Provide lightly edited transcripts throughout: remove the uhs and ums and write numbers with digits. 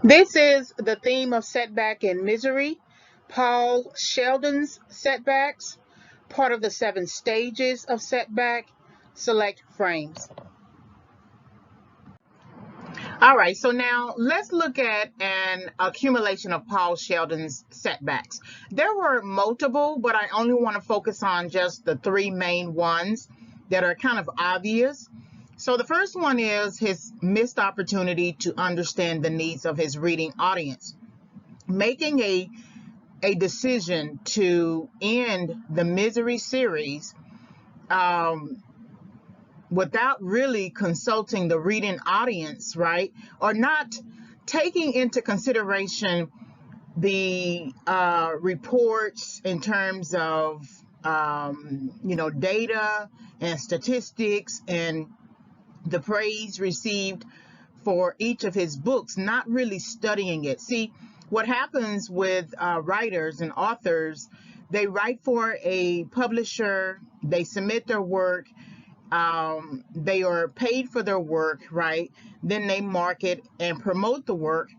This is the theme of Setback and Misery, Paul Sheldon's Setbacks, part of the 7 stages of setback, select frames. All right, so now let's look at an accumulation of Paul Sheldon's setbacks. There were multiple, but I only want to focus on just the 3 main ones that are kind of obvious. So the first one is his missed opportunity to understand the needs of his reading audience. Making a decision to end the Misery series without really consulting the reading audience, right? Or not taking into consideration the reports in terms of, data and statistics and the praise received for each of his books, not really studying it. See, what happens with writers and authors, they write for a publisher, they submit their work, they are paid for their work, right? Then they market and promote the work,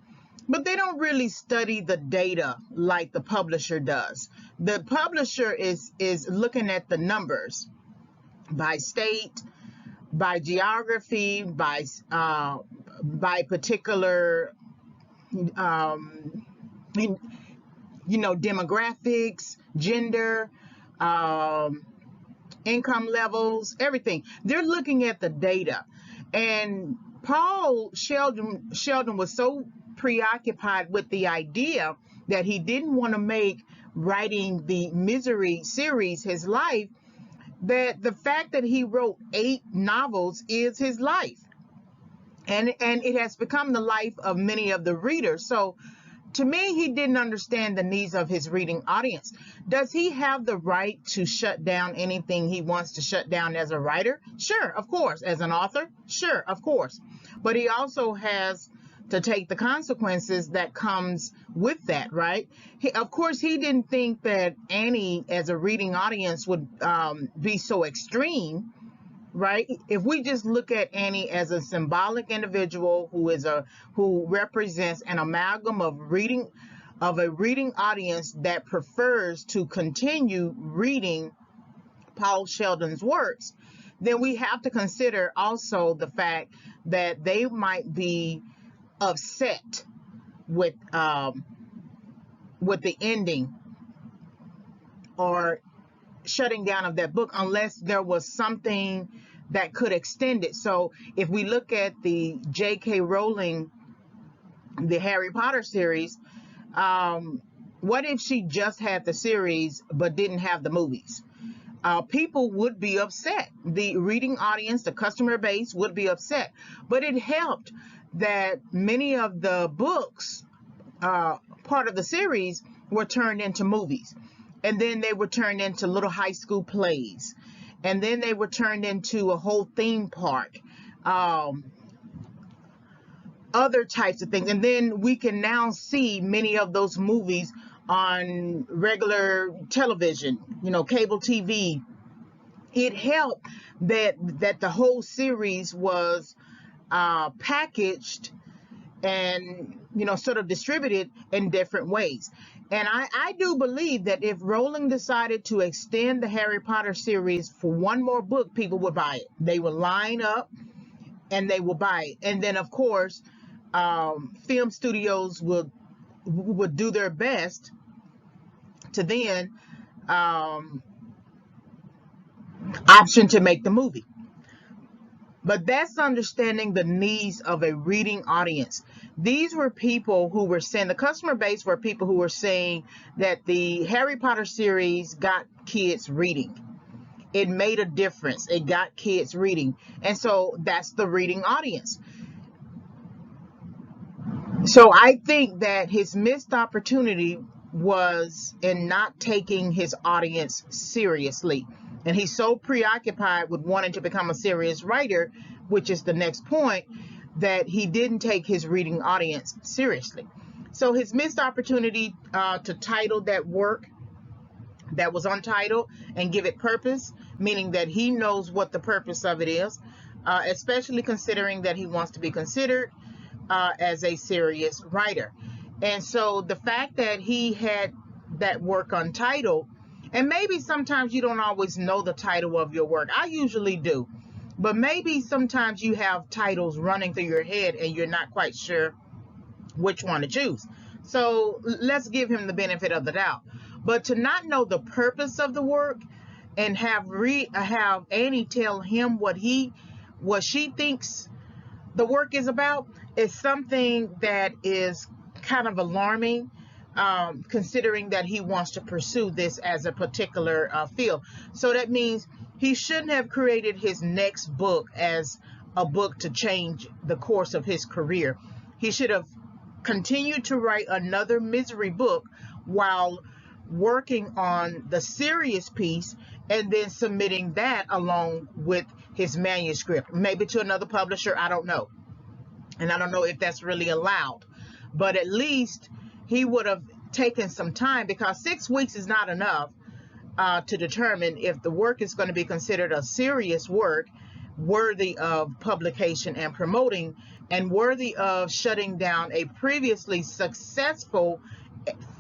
but they don't really study the data like the publisher does. The publisher is looking at the numbers by state, by geography, by particular demographics, gender, income levels, everything. They're looking at the data. And Paul Sheldon was so preoccupied with the idea that he didn't want to make writing the Misery series his life, that the fact that he wrote 8 novels is his life. And it has become the life of many of the readers. So to me, he didn't understand the needs of his reading audience. Does he have the right to shut down anything he wants to shut down as a writer? Sure, of course. As an author? Sure, of course. But he also has to take the consequences that comes with that, right? Of course, he didn't think that Annie as a reading audience would be so extreme, right? If we just look at Annie as a symbolic individual who represents an amalgam of a reading audience that prefers to continue reading Paul Sheldon's works, then we have to consider also the fact that they might be upset with the ending or shutting down of that book unless there was something that could extend it. So if we look at the J.K. Rowling, the Harry Potter series, what if she just had the series but didn't have the movies? People would be upset. The reading audience, the customer base would be upset. But it helped that many of the books, part of the series, were turned into movies. And then they were turned into little high school plays. And then they were turned into a whole theme park. Other types of things. And then we can now see many of those movies on regular television, cable TV. It helped that the whole series was packaged and sort of distributed in different ways. And I do believe that if Rowling decided to extend the Harry Potter series for one more book, people would buy it. They would line up and they will buy it. And then of course film studios would do their best to then option to make the movie. But that's understanding the needs of a reading audience. These were people who were saying, the customer base were people who were saying that the Harry Potter series got kids reading. It made a difference. It got kids reading. And so that's the reading audience. So I think that his missed opportunity was in not taking his audience seriously. And he's so preoccupied with wanting to become a serious writer, which is the next point, that he didn't take his reading audience seriously. So his missed opportunity to title that work that was untitled and give it purpose, meaning that he knows what the purpose of it is, especially considering that he wants to be considered as a serious writer. And so the fact that he had that work untitled, and maybe sometimes you don't always know the title of your work. I usually do. But maybe sometimes you have titles running through your head and you're not quite sure which one to choose. So let's give him the benefit of the doubt. But to not know the purpose of the work and have Annie tell him what she thinks the work is about is something that is kind of alarming, considering that he wants to pursue this as a particular field. So that means he shouldn't have created his next book as a book to change the course of his career. He should have continued to write another misery book while working on the serious piece and then submitting that along with his manuscript, maybe to another publisher. I don't know. And I don't know if that's really allowed, but at least he would have taken some time, because 6 weeks is not enough to determine if the work is going to be considered a serious work, worthy of publication and promoting, and worthy of shutting down a previously successful,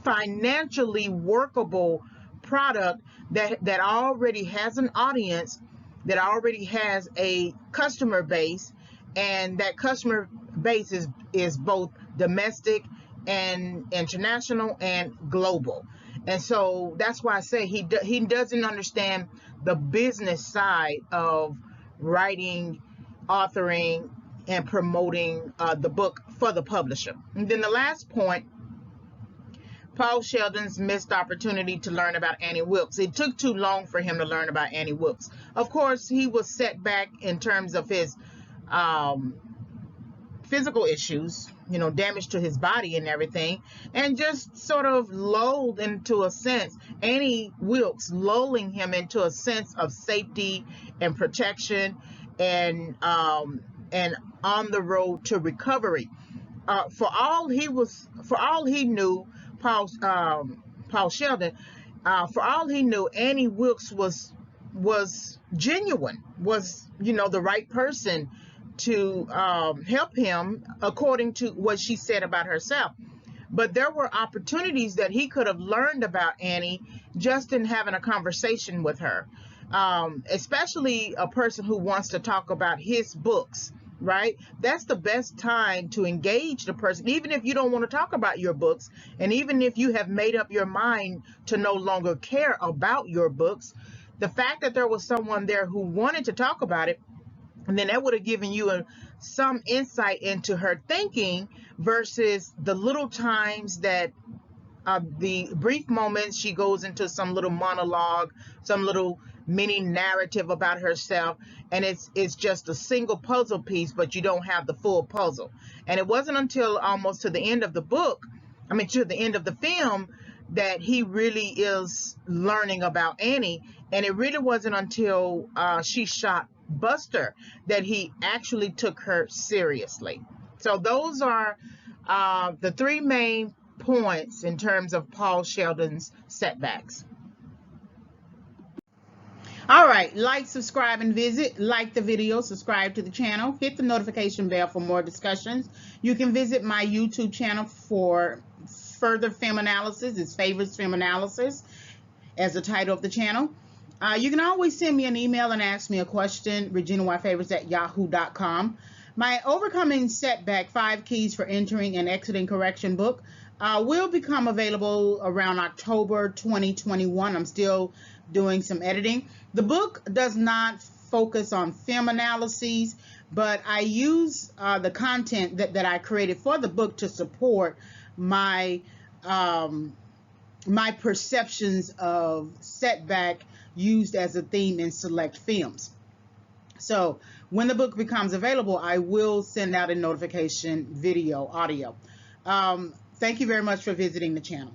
financially workable product that already has an audience, that already has a customer base, and that customer base is both domestic and international and global. And so that's why I say he doesn't understand the business side of writing, authoring, and promoting the book for the publisher. And then the last point, Paul Sheldon's missed opportunity to learn about Annie Wilkes. It took too long for him to learn about Annie Wilkes. Of course, he was set back in terms of his physical issues, damage to his body and everything, and just sort of lulled into a sense, Annie Wilkes lulling him into a sense of safety and protection and on the road to recovery. For all he knew, Paul Sheldon, for all he knew, Annie Wilkes was genuine, was the right person to help him, according to what she said about herself. But there were opportunities that he could have learned about Annie just in having a conversation with her, especially a person who wants to talk about his books, right? That's the best time to engage the person, even if you don't want to talk about your books, and even if you have made up your mind to no longer care about your books. The fact that there was someone there who wanted to talk about it, and then that would have given you some insight into her thinking, versus the little times that the brief moments she goes into some little monologue, some little mini narrative about herself, and it's just a single puzzle piece, but you don't have the full puzzle. And it wasn't until almost to the end of the book, to the end of the film, that he really is learning about Annie. And it really wasn't until she shot Buster that he actually took her seriously. So those are the three main points in terms of Paul Sheldon's setbacks. All right, like, subscribe, and visit. Like the video, subscribe to the channel, hit the notification bell for more discussions. You can visit my YouTube channel for further film analysis. It's Favorites Film Analysis as the title of the channel. You can always send me an email and ask me a question, reginayfavorites@yahoo.com. My Overcoming Setback, 5 Keys for Entering and Exiting Correction book will become available around October 2021. I'm still doing some editing. The book does not focus on film analyses, but I use the content that I created for the book to support my my perceptions of setback used as a theme in select films. So when the book becomes available, I will send out a notification, video, audio. Thank you very much for visiting the channel.